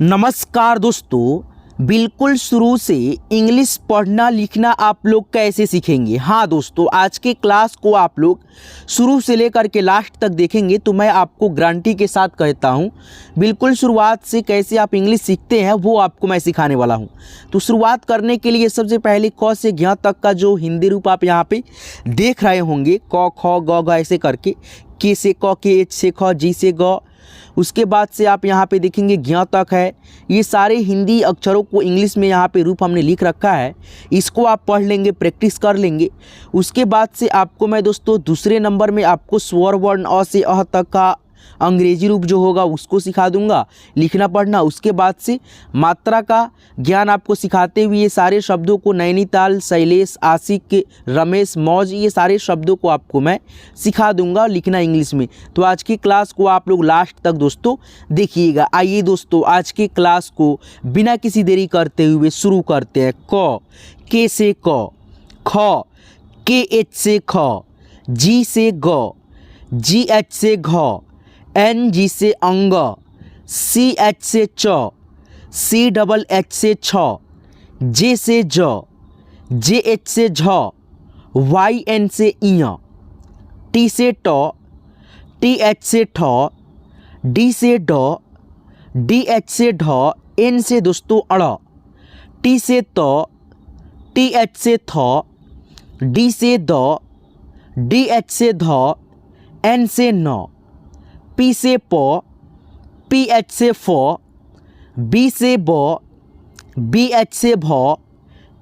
नमस्कार दोस्तों, बिल्कुल शुरू से इंग्लिश पढ़ना लिखना आप लोग कैसे सीखेंगे। हाँ दोस्तों, आज के क्लास को आप लोग शुरू से लेकर के लास्ट तक देखेंगे तो मैं आपको गारंटी के साथ कहता हूँ बिल्कुल शुरुआत से कैसे आप इंग्लिश सीखते हैं वो आपको मैं सिखाने वाला हूँ। तो शुरुआत करने के लिए सबसे पहले क से ज्ञ तक का जो हिंदी रूप आप यहाँ पे देख रहे होंगे, क ख ग घ ऐसे करके, के से क, के एच से ख, जी से ग, उसके बाद से आप यहाँ पे देखेंगे ज्ञ तक है। ये सारे हिंदी अक्षरों को इंग्लिश में यहाँ पे रूप हमने लिख रखा है, इसको आप पढ़ लेंगे, प्रैक्टिस कर लेंगे। उसके बाद से आपको मैं दोस्तों दूसरे नंबर में आपको स्वर वर्ण अ से अह तक का अंग्रेजी रूप जो होगा उसको सिखा दूंगा लिखना पढ़ना। उसके बाद से मात्रा का ज्ञान आपको सिखाते हुए ये सारे शब्दों को नैनीताल, शैलेश, आशिक, रमेश, मौज, ये सारे शब्दों को आपको मैं सिखा दूंगा लिखना इंग्लिश में। तो आज की क्लास को आप लोग लास्ट तक दोस्तों देखिएगा। आइए दोस्तों, आज की क्लास को बिना किसी देरी करते हुए शुरू करते हैं। क, के से क, ख, के एच से ख, जी से ग, जी एच से घ, एन जी से अंग, सी एच से च, सी डबल एच से छ, जे से ज, जे एच से झ, वाई एन से इय, टी से ट, टी एच से ठ, डी से ड, डी एच से ढ, एन से दोस्तों अड़, टी से त, टी एच से थ, डी से द, डी एच से ध, एन से न, पी से प, पी एच से फ, बी से ब, बी एच से भ,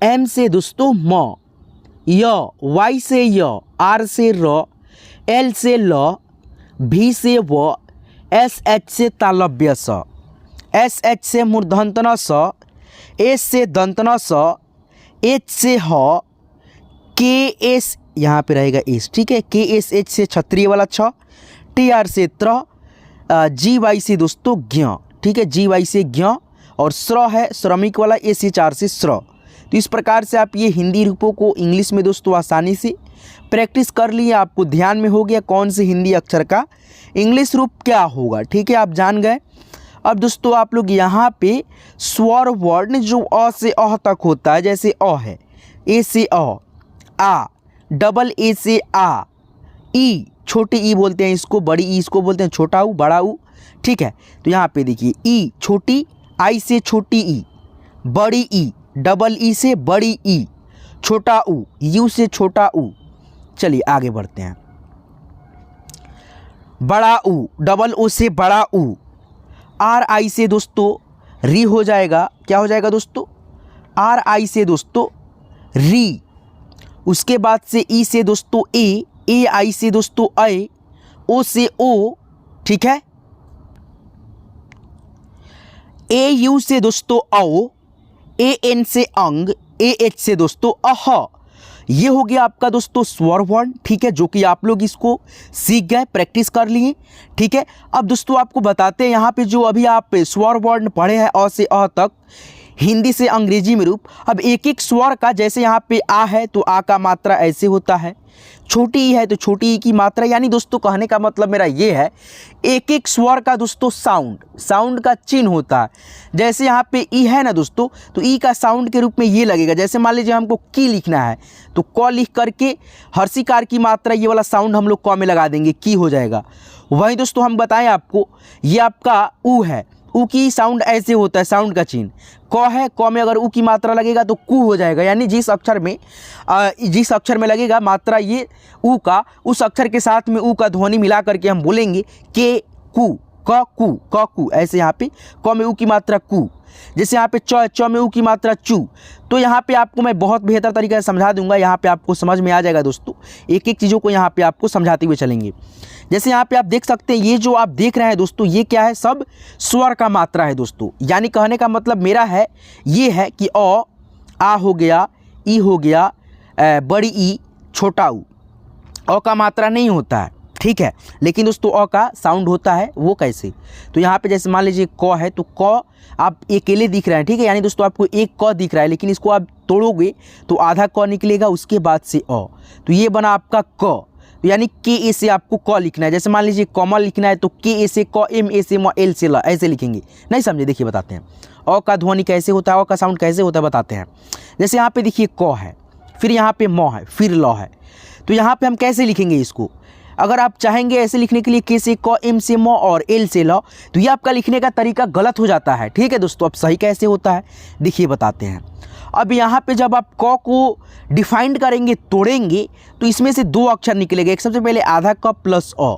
एम से दोस्तों म, य, वाई से य, आर से र, एल से ल, भी से व, एस एच से तालव्य स, एस एच से मूर्धन्य स, एस से दंतना स, एच से ह, के एस यहाँ पे रहेगा एस, ठीक है, के एस एच से क्षत्रिय वाला छ, टी आर से त्र, जी वाई से दोस्तों ज्ञ, ठीक है, जी वाई से ज्ञ, और श्र है श्रमिक वाला, ए सी चार से श्र। तो इस प्रकार से आप ये हिंदी रूपों को इंग्लिश में दोस्तों आसानी से प्रैक्टिस कर लिए। आपको ध्यान में हो गया कौन से हिंदी अक्षर का इंग्लिश रूप क्या होगा, ठीक है, आप जान गए। अब दोस्तों आप लोग यहाँ पे स्वर वर्ण जो अ से अह तक होता है, जैसे अ है, ए से अ, आ, डबल ए से आ, ई, छोटी ई बोलते हैं इसको, बड़ी ई इसको बोलते हैं छोटा ऊ, बड़ा ऊ, ठीक है। तो यहाँ पे देखिए ई छोटी, आई से छोटी ई, बड़ी ई, डबल ई से बड़ी ई, छोटा ऊ, यू से छोटा ऊ। चलिए आगे बढ़ते हैं। बड़ा ऊ, डबल ओ से बड़ा ऊ, आर आई से दोस्तों री हो जाएगा, क्या हो जाएगा दोस्तों, आर आई से दोस्तों री। उसके बाद से ई से दोस्तों ए आई से दोस्तों ऐ, ओ से ओ, ठीक है, ए यू से दोस्तों औ, ए एन से अंग, ए एच से दोस्तों अह। ये हो गया आपका दोस्तों स्वर वर्ण, ठीक है, जो कि आप लोग इसको सीख गए, प्रैक्टिस कर लिए, ठीक है। अब दोस्तों आपको बताते हैं यहाँ पे जो अभी आप स्वर वर्ण पढ़े हैं अ से अह तक हिंदी से अंग्रेजी में रूप। अब एक एक स्वर का, जैसे यहाँ पे आ है तो आ का मात्रा ऐसे होता है, छोटी ई है तो छोटी ई की मात्रा, यानी दोस्तों कहने का मतलब मेरा ये है एक एक स्वर का दोस्तों साउंड का चिन्ह होता है। जैसे यहाँ पे ई है ना दोस्तों, तो ई का साउंड के रूप में ये लगेगा। जैसे मान लीजिए हमको की लिखना है तो क लिख करके हर्षिकार की मात्रा ये वाला साउंड हम लोग क में लगा देंगे, की हो जाएगा। वहीं दोस्तों हम बताएं आपको, ये आपका ऊ है, ऊ की साउंड ऐसे होता है, साउंड का चिन्ह क है, क में अगर ऊ की मात्रा लगेगा तो कु हो जाएगा, यानी जिस अक्षर में लगेगा मात्रा ये ऊ का, उस अक्षर के साथ में ऊ का ध्वनि मिला करके हम बोलेंगे के कु, क कु, ऐसे यहाँ पे क में ऊ की मात्रा कु, जैसे यहाँ पे च में ऊ की मात्रा चू। तो यहाँ पे आपको मैं बहुत बेहतर तरीके से समझा दूंगा, यहाँ पे आपको समझ में आ जाएगा दोस्तों, एक एक चीज़ों को यहाँ पे आपको समझाते हुए चलेंगे। जैसे यहाँ पे आप देख सकते हैं, ये जो आप देख रहे हैं दोस्तों, ये क्या है, सब स्वर का मात्रा है दोस्तों। यानी कहने का मतलब मेरा है ये है कि अ, आ हो गया, ई हो गया, बड़ी ई, छोटा ऊ, अ का मात्रा नहीं होता है, ठीक है, लेकिन दोस्तों अ का साउंड होता है। वो कैसे, तो यहाँ पे जैसे मान लीजिए क है तो क आप अकेले दिख रहे हैं, ठीक है, यानी दोस्तों आपको एक क दिख रहा है, लेकिन इसको आप तोड़ोगे तो आधा क निकलेगा, उसके बाद से अ, तो ये बना आपका क। तो यानी के ए से आपको क लिखना है। जैसे मान लीजिए कॉमल लिखना है तो के ए से क, एम ए से म, एल से ल, ऐसे लिखेंगे। नहीं समझे, देखिए बताते हैं। अ का ध्वनि कैसे होता है, अ का साउंड कैसे होता है बताते हैं। जैसे यहाँ पे देखिए क है, फिर यहाँ पे म है, फिर ल है, तो यहाँ पे हम कैसे लिखेंगे इसको। अगर आप चाहेंगे ऐसे लिखने के लिए के से क, एम से म और एल से ल, तो ये आपका लिखने का तरीका गलत हो जाता है। ठीक है दोस्तों, अब सही कैसे होता है देखिए बताते हैं। अब यहाँ पे जब आप क को डिफाइंड करेंगे, तोड़ेंगे, तो इसमें से दो अक्षर निकलेगा। एक सबसे पहले आधा क प्लस अ,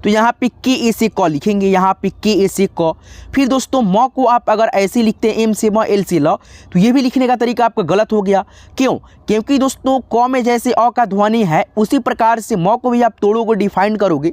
तो यहाँ पे के ए से क लिखेंगे, यहाँ पे के ए से क। फिर दोस्तों म को आप अगर ऐसे लिखते हैं एम से म, एल से ल, तो ये भी लिखने का तरीका आपका गलत हो गया। क्यों? क्योंकि दोस्तों क में जैसे अ का ध्वनि है, उसी प्रकार से म को भी आप तोड़ोगे, डिफाइंड करोगे,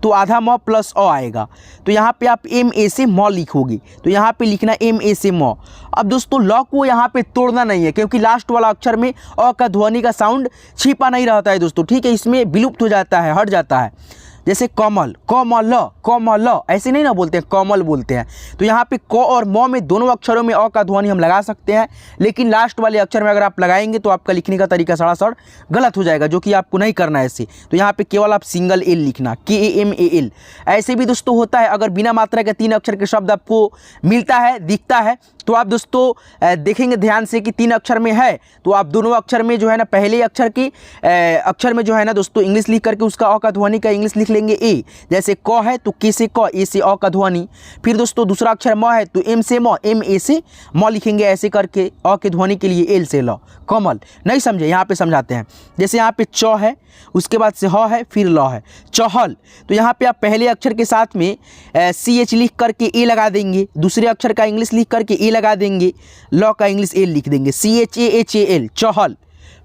तो आधा म प्लस अ आएगा। तो यहाँ पे आप एम ए से म लिखोगे, तो यहाँ पे लिखना एम ए से म। अब दोस्तों ल को यहाँ पे तोड़ना नहीं है, क्योंकि लास्ट वाला अक्षर में अ का ध्वनि का साउंड छिपा नहीं रहता है दोस्तों। ठीक है, इसमें विलुप्त हो जाता है, हट जाता है। जैसे कमल, कमल, कमल, ऐसे नहीं ना बोलते हैं, कमल बोलते हैं। तो यहाँ पे क और म में दोनों अक्षरों में अ का ध्वनि हम लगा सकते हैं, लेकिन लास्ट वाले अक्षर में अगर आप लगाएंगे तो आपका लिखने का तरीका सरासर गलत हो जाएगा, जो कि आपको नहीं करना है ऐसे। तो यहाँ पे केवल आप सिंगल एल लिखना, के ए एम ए एल। ऐसे भी दोस्तों होता है, अगर बिना मात्रा के 3 अक्षर के शब्द आपको मिलता है, दिखता है, तो आप दोस्तों देखेंगे ध्यान से कि 3 अक्षर में है, तो आप दोनों अक्षर में जो है ना, पहले अक्षर की अक्षर में जो है ना दोस्तों इंग्लिश लिख करके उसका अ का ध्वनि का इंग्लिश लिख लेंगे ए। जैसे क है तो के से क, ए से अ का ध्वनि। फिर दोस्तों दूसरा अक्षर म है तो एम से म, एम ए से म लिखेंगे, ऐसे करके अ के ध्वनि के लिए एल से ल। कमल। नहीं समझे, यहाँ पे समझाते हैं। जैसे यहाँ पे च है, उसके बाद से ह है, फिर ल है, चहल। तो यहाँ पे आप पहले अक्षर के साथ में सी एच लिख करके ए लगा देंगे, दूसरे अक्षर का इंग्लिश लिख करके ए लगा देंगे, ल का इंग्लिश एल लिख देंगे, C H A H A L, Chahal.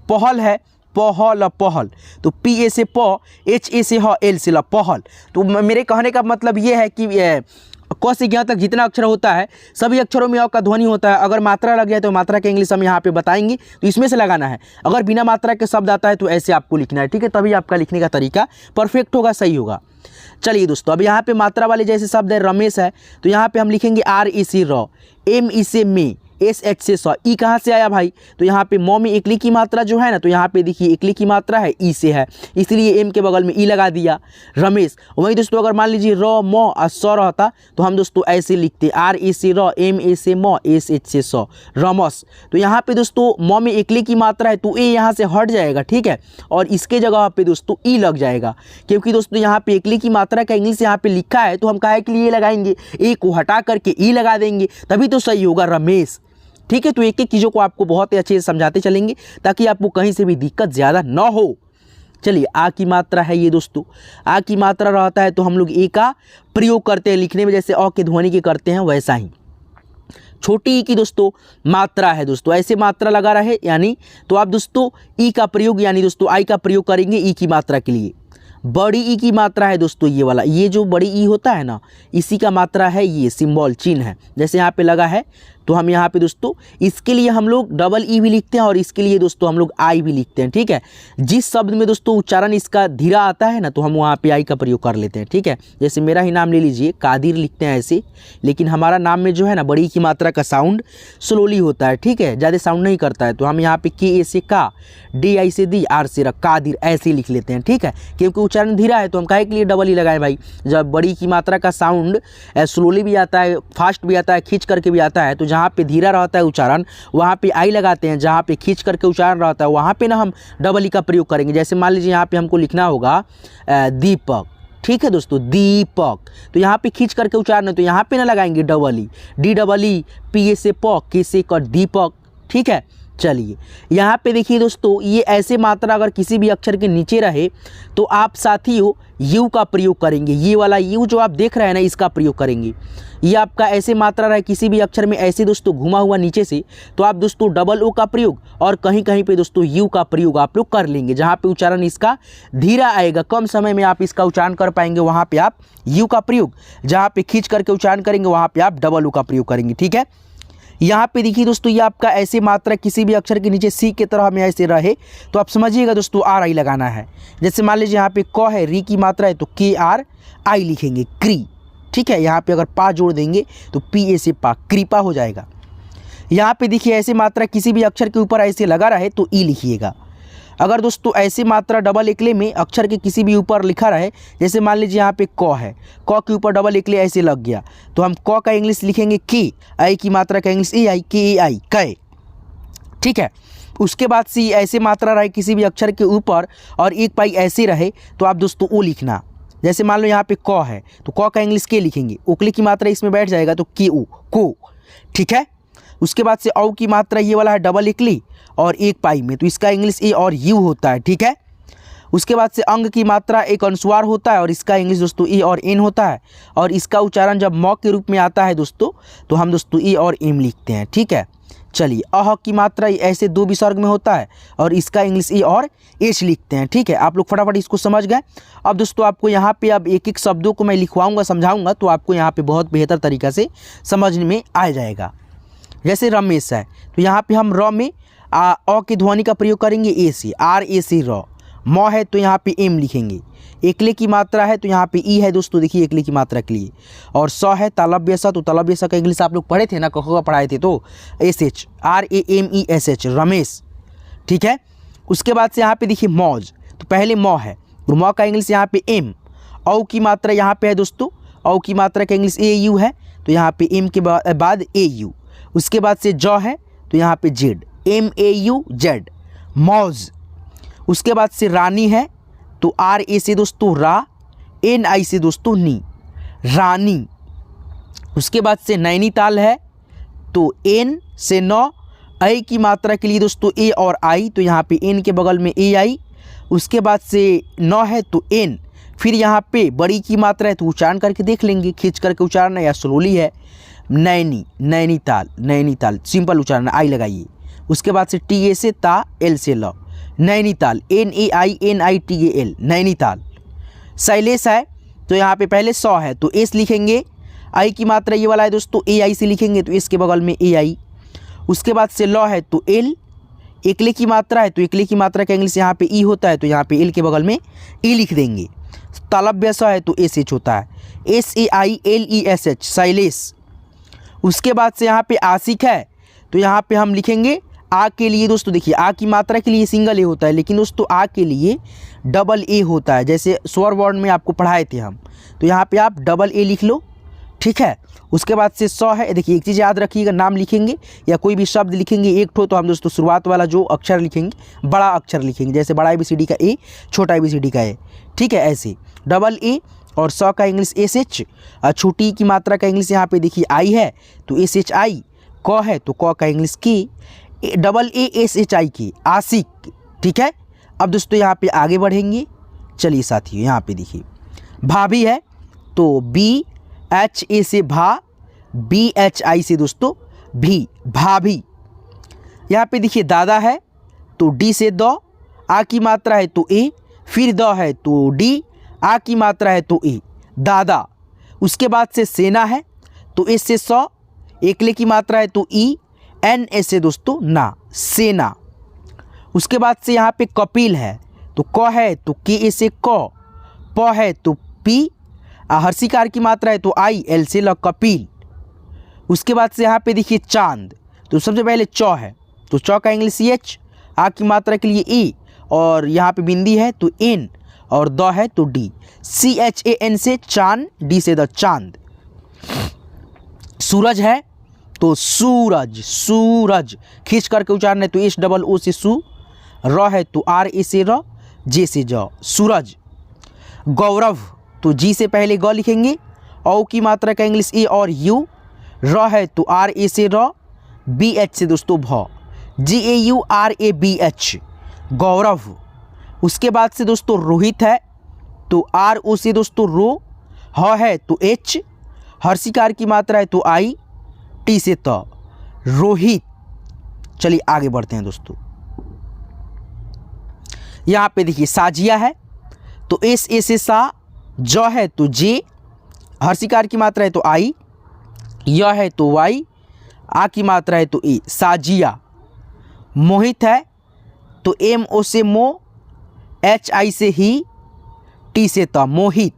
पहल है, पहल, पहल, तो पी ए से प, एच ए से ह, एल से ल, पहल। तो मेरे कहने का मतलब ये है कि क से ज्ञ तक जितना अक्षर होता है, सभी अक्षरों में अ का ध्वनि होता है। अगर मात्रा लग जाए तो मात्रा के इंग्लिश हम यहाँ पे बताएंगे, तो इसमें से लगाना है। अगर बिना मात्रा के शब्द आता है तो ऐसे आपको लिखना है। ठीक है, तभी आपका लिखने का तरीका परफेक्ट होगा, सही होगा। चलिए दोस्तों, अब यहाँ पे मात्रा वाले जैसे शब्द है रमेश है, तो यहाँ पे हम लिखेंगे आर ई सी र, एम ई से मे, एस एच से स। ई कहाँ से आया भाई? तो यहाँ पे म में इकली की मात्रा जो है ना, तो यहाँ पे देखिए इकली की मात्रा है, ई से है, इसलिए एम के बगल में ई लगा दिया, रमेश। वहीं दोस्तों अगर मान लीजिए र म और स रहता, तो हम दोस्तों ऐसे लिखते आर ए से र, एम ए से म, एस एच से स, रमस। तो यहाँ पे दोस्तों म में इकली की मात्रा है तो ए यहाँ से हट जाएगा। ठीक है, और इसके जगह पे दोस्तों ई लग जाएगा, क्योंकि दोस्तों यहाँ पे इकली की मात्रा का इंग्लिश यहाँ पे लिखा है, तो हम काहे के लिए लगाएंगे, ए को हटा करके ई लगा देंगे, तभी तो सही होगा, रमेश। ठीक है, तो एक एक चीज़ों को आपको बहुत ही अच्छे से समझाते चलेंगे, ताकि आपको कहीं से भी दिक्कत ज़्यादा ना हो। चलिए, आ की मात्रा है ये दोस्तों, आ की मात्रा रहता है तो हम लोग ए का प्रयोग करते हैं लिखने में, जैसे अ के ध्वनि के करते हैं वैसा ही। छोटी ई की दोस्तों मात्रा है दोस्तों, ऐसे मात्रा लगा रहे यानी, तो आप दोस्तों ई का प्रयोग यानी दोस्तों आई का प्रयोग करेंगे ई की मात्रा के लिए। बड़ी ई की मात्रा है दोस्तों ये वाला, ये जो बड़ी ई होता है ना, इसी का मात्रा है ये, सिंबल चिन्ह है, जैसे यहाँ पे लगा है, तो हम यहाँ पे दोस्तों इसके लिए हम लोग डबल ई भी लिखते हैं और इसके लिए दोस्तों हम लोग आई भी लिखते हैं। ठीक है, जिस शब्द में दोस्तों उच्चारण इसका धीरा आता है ना, तो हम वहाँ पे आई का प्रयोग कर लेते हैं। ठीक है, जैसे मेरा ही नाम ले लीजिए, कादिर लिखते हैं ऐसे, लेकिन हमारा नाम में जो है ना बड़ी की मात्रा का साउंड स्लोली होता है। ठीक है, ज़्यादा साउंड नहीं करता है, तो हम यहाँ पे के ए से का, डी आई से दी, आर से र, कादिर ऐसे लिख लेते हैं। ठीक है, क्योंकि उच्चारण धीरा है तो हम काहे के लिए डबल ई लगाए भाई। जब बड़ी की मात्रा का साउंड स्लोली भी आता है, फास्ट भी आता है, खींच करके भी आता है, तो जहाँ पे धीरा रहता है उच्चारण वहाँ पे आई लगाते हैं, जहाँ पे खींच करके उच्चारण रहता है वहाँ पे ना हम डबल ई का प्रयोग करेंगे। जैसे मान लीजिए यहाँ पे हमको लिखना होगा दीपक। ठीक है दोस्तों, दीपक, तो यहाँ पे खींच करके उच्चारण है, तो यहाँ पे ना लगाएंगे double E, D double E, P A से प, के से क, दीपक। ठीक है, चलिए यहाँ पे देखिए दोस्तों, ये ऐसे मात्रा अगर किसी भी अक्षर के नीचे रहे तो आप साथियों यू का प्रयोग करेंगे। ये वाला यू जो आप देख रहे हैं ना, इसका प्रयोग करेंगे। ये आपका ऐसे मात्रा रहे किसी भी अक्षर में ऐसे दोस्तों घुमा हुआ नीचे से, तो आप दोस्तों डबल ओ का प्रयोग और कहीं कहीं पे दोस्तों यू का प्रयोग आप लोग कर लेंगे। जहाँ पे उच्चारण इसका धीरा आएगा, कम समय में आप इसका उच्चारण कर पाएंगे, वहाँ पे आप यू का प्रयोग, जहाँ पे खींच करके उच्चारण करेंगे वहाँ पे आप डबल ओ का प्रयोग करेंगे। ठीक है, यहाँ पे देखिए दोस्तों, ये आपका ऐसे मात्रा किसी भी अक्षर के नीचे सी के तरह में ऐसे रहे तो आप समझिएगा दोस्तों आर आई लगाना है। जैसे मान लीजिए यहाँ पे क है, री की मात्रा है, तो के आर आई लिखेंगे, क्री। ठीक है, यहाँ पे अगर पा जोड़ देंगे तो पी ए से पा, कृपा हो जाएगा। यहाँ पे देखिए ऐसे मात्रा किसी भी अक्षर के ऊपर ऐसे लगा रहे तो ई लिखिएगा। अगर दोस्तों ऐसी मात्रा डबल एकले में अक्षर के किसी भी ऊपर लिखा रहे, जैसे मान लीजिए यहाँ पे क है, क के ऊपर डबल एकले ऐसे लग गया, तो हम क का इंग्लिश लिखेंगे की, आई की मात्रा का इंग्लिश ए आई, के ए आई, कै। ठीक है। उसके बाद से ऐसे मात्रा रहे किसी भी अक्षर के ऊपर और एक पाई ऐसे रहे, तो आप दोस्तों ओ लिखना। जैसे मान लो यहाँ पे क है, तो क का इंग्लिश के लिखेंगे, ओकले की मात्रा इसमें बैठ जाएगा तो के ओ, को। ठीक है। उसके बाद से औ की मात्रा ये वाला है डबल एकली और एक पाई में, तो इसका इंग्लिश ए और यू होता है। ठीक है। उसके बाद से अंग की मात्रा एक अनुस्वार होता है और इसका इंग्लिश दोस्तों ए और एन होता है, और इसका उच्चारण जब म के रूप में आता है दोस्तों, तो हम दोस्तों ए और एम लिखते हैं। ठीक है। चलिए, अह की मात्रा ऐसे 2 विसर्ग में होता है और इसका इंग्लिश ए और एच लिखते हैं। ठीक है। आप लोग फटाफट इसको समझ गए। अब दोस्तों आपको यहाँ पे अब एक एक शब्दों को मैं लिखवाऊंगा, समझाऊंगा, तो आपको यहाँ पे बहुत बेहतर तरीक़ा से समझने में आ जाएगा। जैसे रमेश है, तो यहाँ पे हम र में अ की ध्वनि का प्रयोग करेंगे ए से, आर ए से र। म है तो यहाँ पे एम लिखेंगे। एकले की मात्रा है तो यहाँ पे ई है दोस्तों, देखिए एकले की मात्रा के लिए। और स है तालव्य स, तो तालव्य स का इंग्लिश आप लोग पढ़े थे ना, कखोगा पढ़ाए थे, तो S H, R A M E S H, Ramesh. ठीक है। उसके बाद से यहाँ पे देखिए मौज, तो पहले म है तो म का इंग्लिश यहाँ पे एम। औ की मात्रा यहाँ पे है दोस्तों, औ की मात्रा का इंग्लिश ए यू है, तो यहाँ पे एम के बाद ए यू। उसके बाद से ज है तो यहाँ पे Z, M A U Z, मौज। उसके बाद से रानी है तो आर ए से दोस्तों रा, एन आई से दोस्तों नी, रानी। उसके बाद से नैनीताल है तो एन से नौ, आई की मात्रा के लिए दोस्तों ए और आई, तो यहाँ पे एन के बगल में ए आई। उसके बाद से नौ है तो एन, फिर यहाँ पे बड़ी की मात्रा है तो उच्चारण करके देख लेंगे, खींच करके उच्चारण है या स्लोली है। नैनी, नैनीताल, नैनीताल, सिंपल उच्चारण, आई लगाइए। उसके बाद से टी ए से ता, एल से ल, Nainital, N A I N I T A L, Nainital. Shailesh है तो यहाँ पे पहले सौ है तो एस लिखेंगे, आई की मात्रा ये वाला है दोस्तों, ए आई से लिखेंगे तो एस के बगल में ए आई। उसके बाद से लौ है तो एल, एकले की मात्रा है तो एकले की मात्रा का इंग्लिश यहाँ पे ई होता है, तो यहाँ पे एल के बगल में ई लिख देंगे। तालव्य स है तो एस एच होता है, S A I L E S H, Shailesh. उसके बाद से यहाँ पे आशिक है तो यहाँ पे हम लिखेंगे आ के लिए दोस्तों, देखिए आ की मात्रा के लिए सिंगल ए होता है, लेकिन दोस्तों आ के लिए डबल ए होता है, जैसे स्वर वर्ण में आपको पढ़ाए थे हम, तो यहाँ पे आप डबल ए लिख लो। ठीक है। उसके बाद से सौ है, देखिए एक चीज़ याद रखिएगा, नाम लिखेंगे या कोई भी शब्द लिखेंगे एक ठो, तो हम दोस्तों शुरुआत वाला जो अक्षर लिखेंगे बड़ा अक्षर लिखेंगे, जैसे बड़ा ABCD का ए, छोटा ABCD का ए। ठीक है। ऐसे डबल ए और सौ का इंग्लिश एस एच, छोटी की मात्रा का इंग्लिश यहाँ पे देखिए आई है तो एस एच आई, क है तो क का इंग्लिश की, double A S H I की, आशिक। ठीक है। अब दोस्तों यहाँ पे आगे बढ़ेंगे। चलिए साथियों, यहाँ पे देखिए भाभी है तो बी एच ए से भा, बी एच आई से दोस्तों भी, भाभी। यहाँ पे देखिए दादा है तो डी से द, आ की मात्रा है तो ए, फिर द है तो डी, आ की मात्रा है तो ए, दादा। उसके बाद से सेना है तो एस से सौ, एकले की मात्रा है तो ई, एन एस से दोस्तों ना, सेना। उसके बाद से यहाँ पे कपिल है तो क है तो के ए से क, प है तो पी, हर्षिकार की मात्रा है तो आई, एल से ल, कपिल। उसके बाद से यहाँ पे देखिए चांद, तो सबसे पहले चौ है तो चौ का इंग्लिश एच, आ की मात्रा के लिए ए, और यहाँ पे बिंदी है तो एन, और द है तो डी, CHAN से चांद, डी से द, चांद। सूरज है तो सूरज, सूरज, खींच करके उच्चारण है तो एस डबल ओ से सू, र है तो आर ए से र, जे से ज, सूरज। गौरव तो जी से पहले ग लिखेंगे, औ की मात्रा का इंग्लिश ए और यू, र है तो आर ए से र, बी एच से दोस्तों भ, GAURABH, गौरव। उसके बाद से दोस्तों रोहित है तो आर ओ से दोस्तों रो, ह है तो एच, हर्षिकार की मात्रा है तो आई, टी से त, रोहित। चलिए आगे बढ़ते हैं दोस्तों। यहाँ पे देखिए साजिया है तो एस ए से सा, ज है तो जे, हर्षिकार की मात्रा है तो आई, य है तो वाई, आ की मात्रा है तो ए, साजिया। मोहित है तो एम ओ से मो, एच आई से ही, टी से त, मोहित।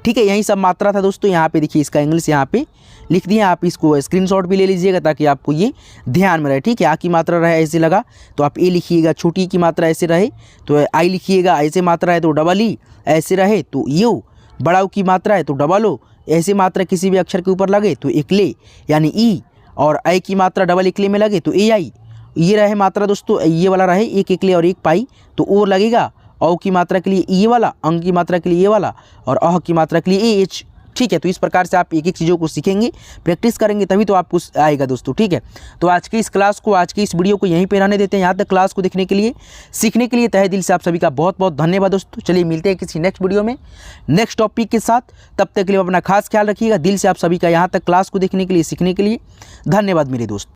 ठीक है। यही सब मात्रा था दोस्तों। यहाँ पे देखिए इसका इंग्लिश यहाँ पे लिख दिए, आप इसको स्क्रीनशॉट भी ले लीजिएगा ताकि आपको ये ध्यान में रहे। ठीक है, आ की मात्रा रहे ऐसे लगा तो आप ए लिखिएगा, छोटी की मात्रा ऐसे रहे तो आई लिखिएगा, ऐसे मात्रा है तो डबल ई, ऐसे रहे तो यू, बड़ा की मात्रा है तो डबल ओ, ऐसे मात्रा किसी भी अक्षर के ऊपर लगे तो इकले यानी ई, और आई की मात्रा डबल इकले में लगे तो ए आई। ये रहे मात्रा दोस्तों, ये वाला रहे एक इकले और एक पाई तो ओ लगेगा, औ की मात्रा के लिए ये वाला, अंग की मात्रा के लिए ये वाला, और अह की मात्रा के लिए ए एच। ठीक है, तो इस प्रकार से आप एक एक चीज़ों को सीखेंगे, प्रैक्टिस करेंगे तभी तो आपको आएगा दोस्तों। ठीक है, तो आज की इस क्लास को, आज की इस वीडियो को यहीं पे रहने देते हैं। यहाँ तक क्लास को देखने के लिए, सीखने के लिए तहे दिल से आप सभी का बहुत बहुत धन्यवाद दोस्तों। चलिए मिलते हैं किसी नेक्स्ट वीडियो में नेक्स्ट टॉपिक के साथ, तब तक के लिए अपना खास ख्याल रखिएगा। दिल से आप सभी का यहाँ तक क्लास को देखने के लिए, सीखने के लिए धन्यवाद मेरे दोस्त।